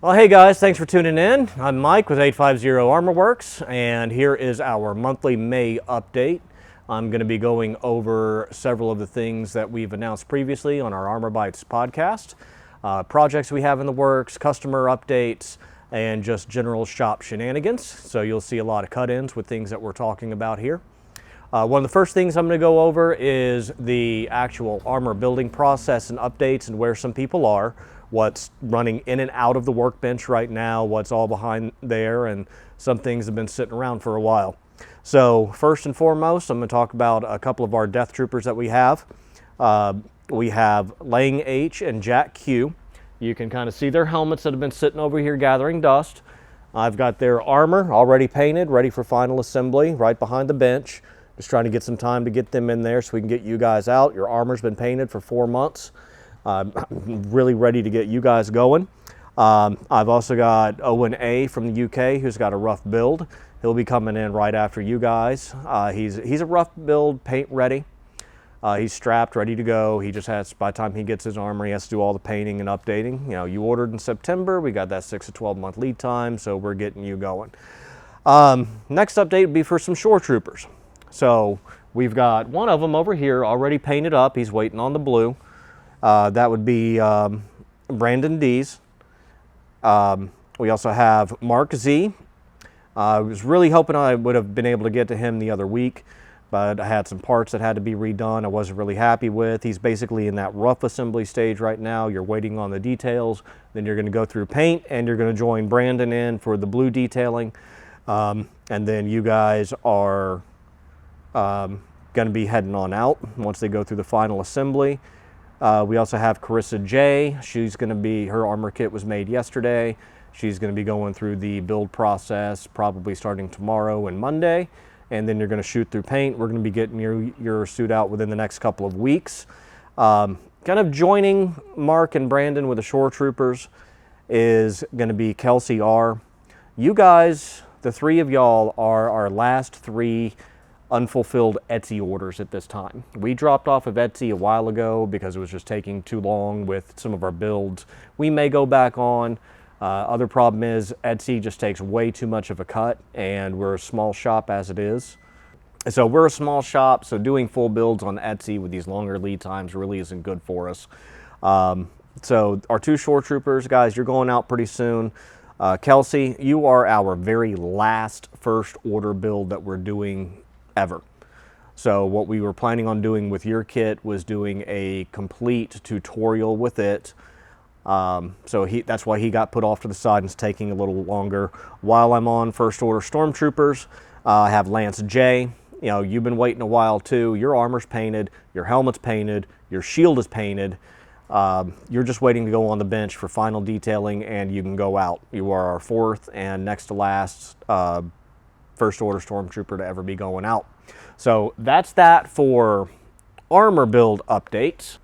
Well, hey guys, thanks for tuning in. I'm Mike with 850 ArmorWorks, and here is our monthly May update. I'm going to be going over several of the things that we've announced previously on our Armor Bites podcast, projects we have in the works, customer updates, and just general shop shenanigans. So you'll see a lot of cut-ins with things that we're talking about here. One of the first things I'm going to go over is the actual armor building process and updates and where some people are, what's running in and out of the workbench right now, what's all behind there, and some things have been sitting around for a while. So first and foremost, I'm going to talk about a couple of our Death Troopers that we have. We have Lang H and Jack Q. You can kind of see their helmets that have been sitting over here gathering dust. I've got their armor already painted, ready for final assembly, right behind the bench. Just trying to get some time to get them in there so we can get you guys out. Your armor's been painted for 4 months. I'm really ready to get you guys going. I've also got Owen A from the UK who's got a rough build. He'll be coming in right after you guys. He's a rough build, paint ready. He's strapped, ready to go. He just has, by the time he gets his armor, he has to do all the painting and updating. You know, you ordered in September. We got that 6 to 12 month lead time, so we're getting you going. Next update would be for some Shore Troopers. So we've got one of them over here already painted up. He's waiting on the blue. That would be Brandon D's. We also have Mark Z. I was really hoping I would have been able to get to him the other week, but I had some parts that had to be redone I wasn't really happy with. He's basically in that rough assembly stage right now. You're waiting on the details, then you're going to go through paint, and you're going to join Brandon in for the blue detailing. And then you guys are going to be heading on out once they go through the final assembly. We also have Carissa J. She's going to be, her armor kit was made yesterday. She's going to be going through the build process probably starting tomorrow and Monday, and then you're going to shoot through paint. We're going to be getting your suit out within the next couple of weeks. Kind of joining Mark and Brandon with the Shore Troopers is going to be Kelsey R. You guys, the three of y'all, are our last three unfulfilled Etsy orders at this time. We dropped off of Etsy a while ago because it was just taking too long with some of our builds. We may go back on. Other problem is Etsy just takes way too much of a cut, and we're a small shop as it is. So we're a small shop, so doing full builds on Etsy with these longer lead times really isn't good for us. So our two Shore Troopers, guys, you're going out pretty soon. Kelsey, you are our very last first order build that we're doing ever. So what we were planning on doing with your kit was doing a complete tutorial with it. So that's why he got put off to the side and it's taking a little longer. While I'm on First Order Stormtroopers, I have Lance J. You know, you've been waiting a while too. Your armor's painted, your helmet's painted, your shield is painted. You're just waiting to go on the bench for final detailing and you can go out. You are our fourth and next to last First Order Stormtrooper to ever be going out. So that's that for armor build updates.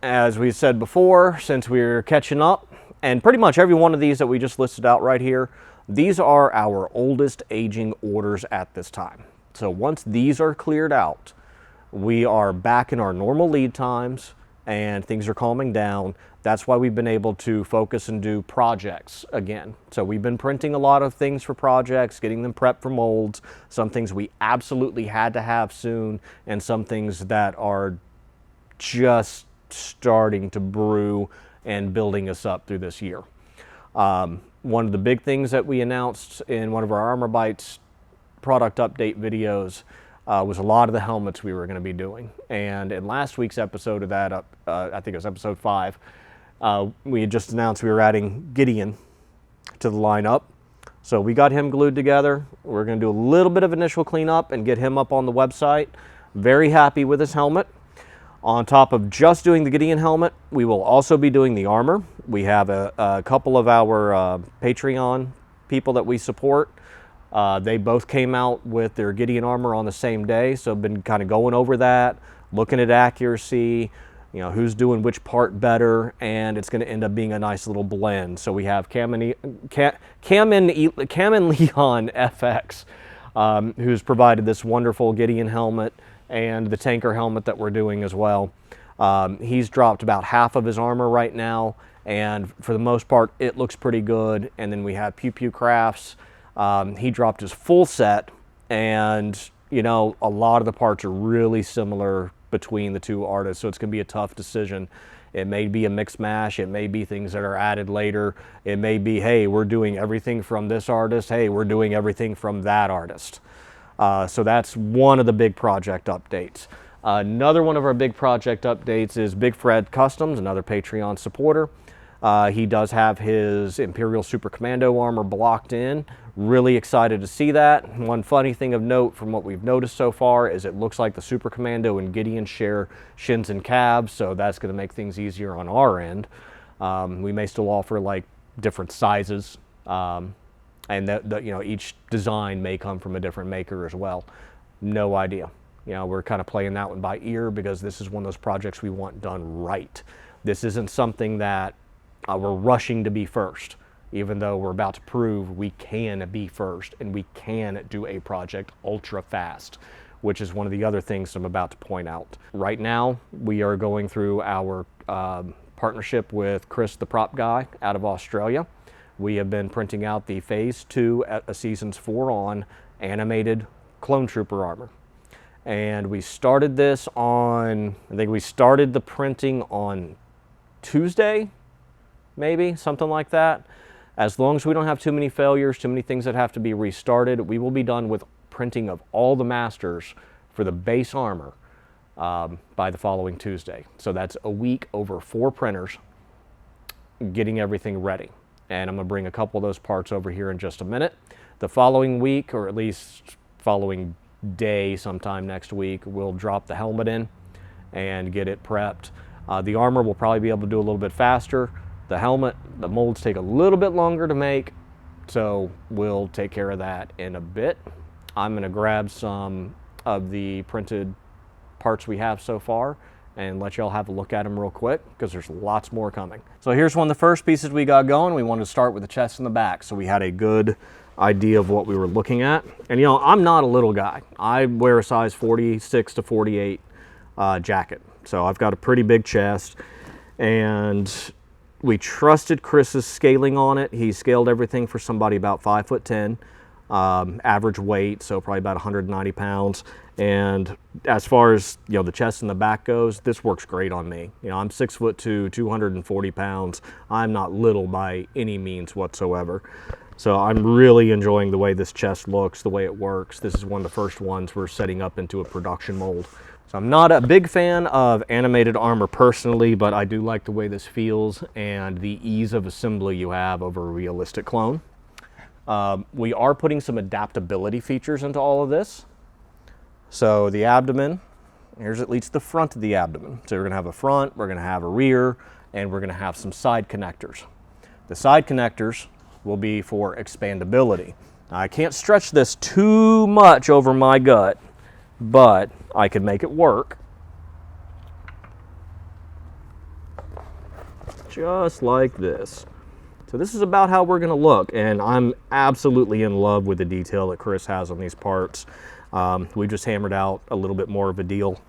As we said before, since we're catching up, and pretty much every one of these that we just listed out right here, these are our oldest aging orders at this time. So once these are cleared out, we are back in our normal lead times and things are calming down. That's why we've been able to focus and do projects again. So we've been printing a lot of things for projects, getting them prepped for molds, some things we absolutely had to have soon, and some things that are just starting to brew and building us up through this year. One of the big things that we announced in one of our Armor Bites product update videos was a lot of the helmets we were going to be doing. And in last week's episode of that, I think it was episode 5, we had just announced we were adding Gideon to the lineup. So we got him glued together. We're going to do a little bit of initial cleanup and get him up on the website. Very happy with his helmet. On top of just doing the Gideon helmet, we will also be doing the armor. We have a couple of our Patreon people that we support. They both came out with their Gideon armor on the same day, so I've been kind of going over that, looking at accuracy, you know, who's doing which part better, and it's going to end up being a nice little blend. So we have Cam and Leon FX, who's provided this wonderful Gideon helmet and the tanker helmet that we're doing as well. He's dropped about half of his armor right now, and for the most part, it looks pretty good. And then we have Pew Pew Crafts. He dropped his full set, and you know, a lot of the parts are really similar between the two artists, so it's going to be a tough decision. It may be a mix mash, it may be things that are added later, it may be, hey, we're doing everything from this artist, hey, we're doing everything from that artist. So that's one of the big project updates. Another one of our big project updates is Big Fred Customs, another Patreon supporter. He does have his Imperial Super Commando armor blocked in. Really excited to see that. One funny thing of note from what we've noticed so far is it looks like the Super Commando and Gideon share shins and calves, so that's going to make things easier on our end. We may still offer like different sizes, and that you know, each design may come from a different maker as well. No idea. You know, we're kind of playing that one by ear because this is one of those projects we want done right. This isn't something that we're rushing to be first, even though we're about to prove we can be first and we can do a project ultra fast, which is one of the other things I'm about to point out. Right now, we are going through our partnership with Chris, the prop guy out of Australia. We have been printing out the Phase 2 at Seasons 4 on animated clone trooper armor. And we started this on, I think we started the printing on Tuesday, maybe, something like that. As long as we don't have too many failures, too many things that have to be restarted, we will be done with printing of all the masters for the base armor by the following Tuesday. So that's a week over 4 printers getting everything ready. And I'm going to bring a couple of those parts over here in just a minute. The following week, or at least following day sometime next week, we'll drop the helmet in and get it prepped. The armor will probably be able to do a little bit faster. The helmet, the molds take a little bit longer to make, so we'll take care of that in a bit. I'm going to grab some of the printed parts we have so far and let y'all have a look at them real quick because there's lots more coming. So here's one of the first pieces we got going. We wanted to start with the chest and the back, so we had a good idea of what we were looking at. And you know, I'm not a little guy. I wear a size 46 to 48 jacket, so I've got a pretty big chest, and we trusted Chris's scaling on it. He scaled everything for somebody about 5'10", average weight, so probably about 190 pounds. And as far as, you know, the chest and the back goes, this works great on me. You know, I'm 6'2", 240 pounds. I'm not little by any means whatsoever. So I'm really enjoying the way this chest looks, the way it works. This is one of the first ones we're setting up into a production mold. So I'm not a big fan of animated armor personally, but I do like the way this feels and the ease of assembly you have over a realistic clone. We are putting some adaptability features into all of this. So the abdomen, here's at least the front of the abdomen. So we're going to have a front, we're going to have a rear, and we're going to have some side connectors. The side connectors will be for expandability. Now, I can't stretch this too much over my gut, but I can make it work. Just like this. So this is about how we're going to look, and I'm absolutely in love with the detail that Chris has on these parts. We just hammered out a little bit more of a deal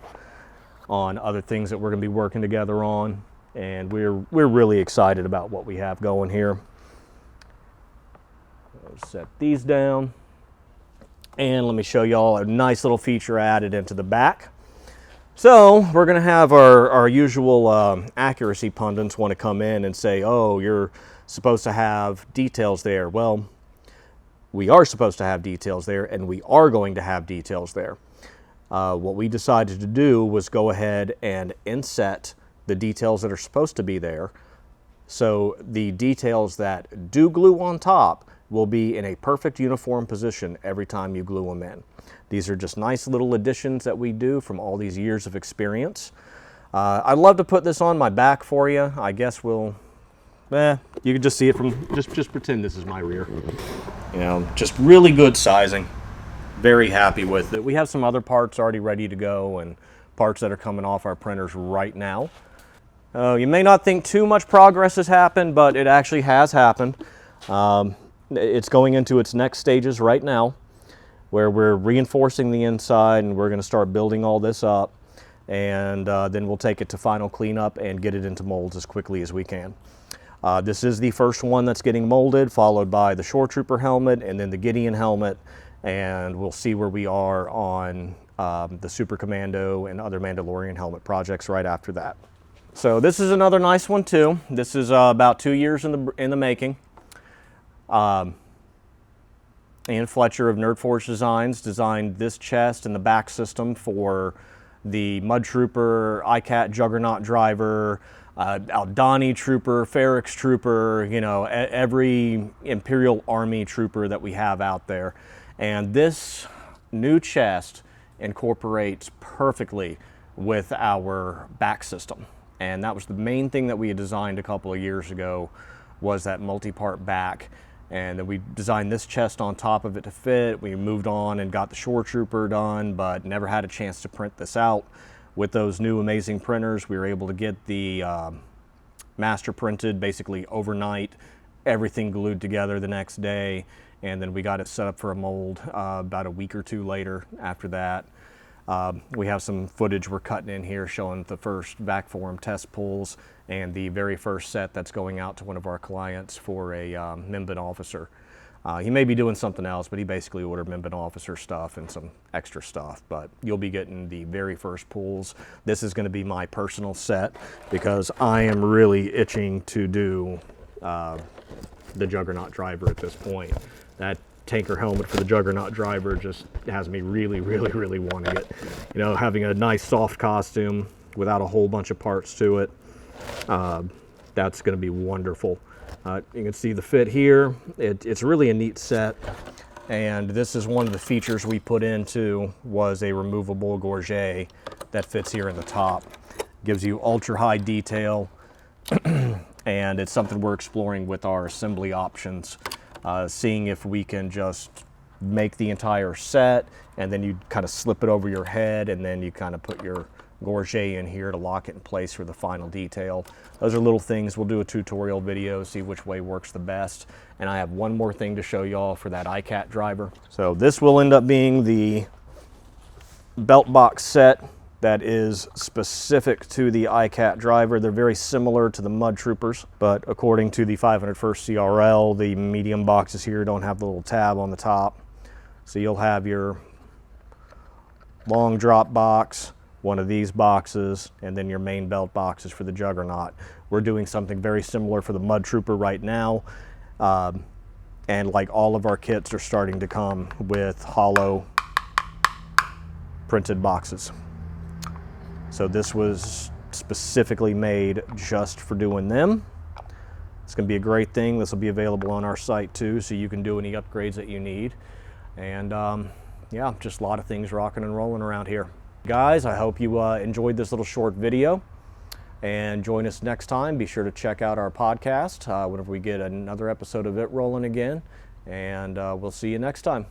on other things that we're going to be working together on, and we're really excited about what we have going here. I'll set these down, and let me show y'all a nice little feature added into the back. So we're going to have our usual accuracy pundits want to come in and say, oh, you're supposed to have details there. Well, we are supposed to have details there, and we are going to have details there. What we decided to do was go ahead and inset the details that are supposed to be there, so the details that do glue on top will be in a perfect uniform position every time you glue them in. These are just nice little additions that we do from all these years of experience. I'd love to put this on my back for you. I guess we'll, you can just see it from, just pretend this is my rear. You know, just really good sizing. Very happy with it. We have some other parts already ready to go and parts that are coming off our printers right now. You may not think too much progress has happened, but it actually has happened. It's going into its next stages right now, where we're reinforcing the inside, and we're going to start building all this up, and then we'll take it to final cleanup and get it into molds as quickly as we can. This is the first one that's getting molded, followed by the Shore Trooper helmet and then the Gideon helmet, and we'll see where we are on the Super Commando and other Mandalorian helmet projects right after that. So this is another nice one too. This is about 2 years in the making. Ian Fletcher of Nerd Forge Designs designed this chest and the back system for the Mud Trooper, ICAT Juggernaut Driver, Aldani Trooper, Ferrix Trooper, you know, every Imperial Army Trooper that we have out there. And this new chest incorporates perfectly with our back system. And that was the main thing that we had designed a couple of years ago, was that multi-part back. And then we designed this chest on top of it to fit. We moved on and got the Shore Trooper done, but never had a chance to print this out. With those new amazing printers, we were able to get the master printed basically overnight, everything glued together the next day, and then we got it set up for a mold about a week or two later after that. We have some footage we're cutting in here showing the first vac form test pulls and the very first set that's going out to one of our clients for a Mimban officer. He may be doing something else, but he basically ordered Mimban officer stuff and some extra stuff, but you'll be getting the very first pulls. This is going to be my personal set because I am really itching to do the Juggernaut Driver at this point. That tanker helmet for the Juggernaut Driver just has me really wanting it. You know, having a nice soft costume without a whole bunch of parts to it, that's going to be wonderful. You can see the fit here. It's really a neat set, and this is one of the features we put into was a removable gorget that fits here in the top. Gives you ultra high detail, and it's something we're exploring with our assembly options, seeing if we can just make the entire set and then you kind of slip it over your head and then you kind of put your gorget in here to lock it in place for the final detail. Those are little things. We'll do a tutorial video, see which way works the best. And I have one more thing to show y'all for that ICAT driver. So this will end up being the belt box set that is specific to the ICAT driver. They're very similar to the Mud Troopers, but according to the 501st CRL, the medium boxes here don't have the little tab on the top. So you'll have your long drop box, one of these boxes, and then your main belt boxes for the Juggernaut. We're doing something very similar for the Mud Trooper right now. And like all of our kits are starting to come with hollow printed boxes. So this was specifically made just for doing them. It's going to be a great thing. This will be available on our site too, so you can do any upgrades that you need. And yeah, just a lot of things rocking and rolling around here. Guys, I hope you enjoyed this little short video, and join us next time. Be sure to check out our podcast whenever we get another episode of it rolling again, and we'll see you next time.